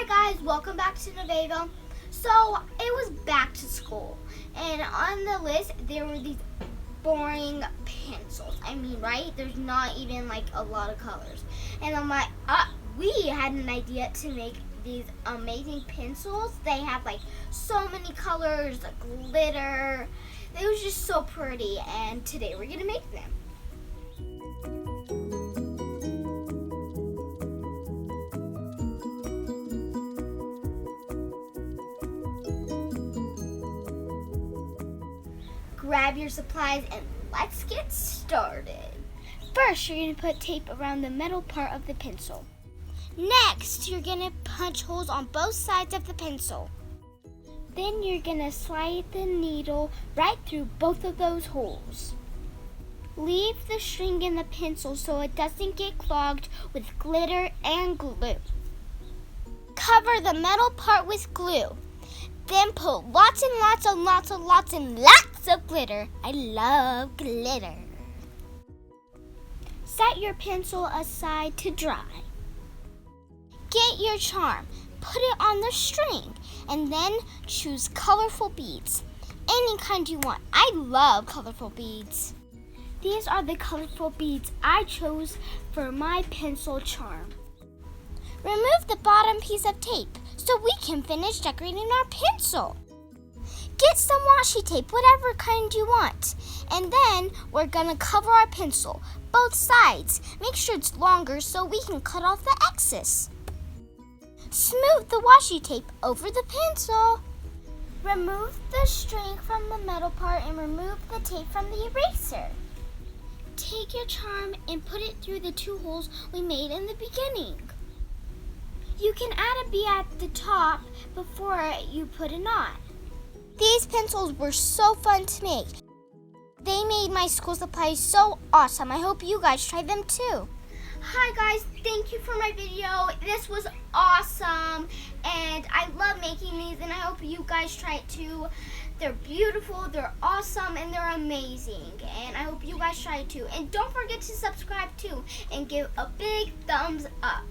Hi guys, welcome back to Nevaehville. So it was back to school, and on the list there were these boring pencils. I mean, right? There's not even like a lot of colors. And I'm like, we had an idea to make these amazing pencils. They have like so many colors, glitter. It was just so pretty, and today we're gonna make them. Grab your supplies and let's get started. First, you're going to put tape around the metal part of the pencil. Next, you're going to punch holes on both sides of the pencil. Then you're going to slide the needle right through both of those holes. Leave the string in the pencil so it doesn't get clogged with glitter and glue. Cover the metal part with glue. Then put lots of glitter. I love glitter. Set your pencil aside to dry. Get your charm, put it on the string, and then choose colorful beads. Any kind you want. I love colorful beads. These are the colorful beads I chose for my pencil charm. Remove the bottom piece of tape so we can finish decorating our pencil. Get some washi tape, whatever kind you want. And then we're going to cover our pencil, both sides. Make sure it's longer so we can cut off the excess. Smooth the washi tape over the pencil. Remove the string from the metal part and remove the tape from the eraser. Take your charm and put it through the two holes we made in the beginning. You can add a bead at the top before you put a knot. These pencils were so fun to make. They made my school supplies so awesome. I hope you guys try them too. Hi guys, thank you for my video. This was awesome and I love making these and I hope you guys try it too. They're beautiful, they're awesome, and they're amazing. And I hope you guys try it too. And don't forget to subscribe too and give a big thumbs up.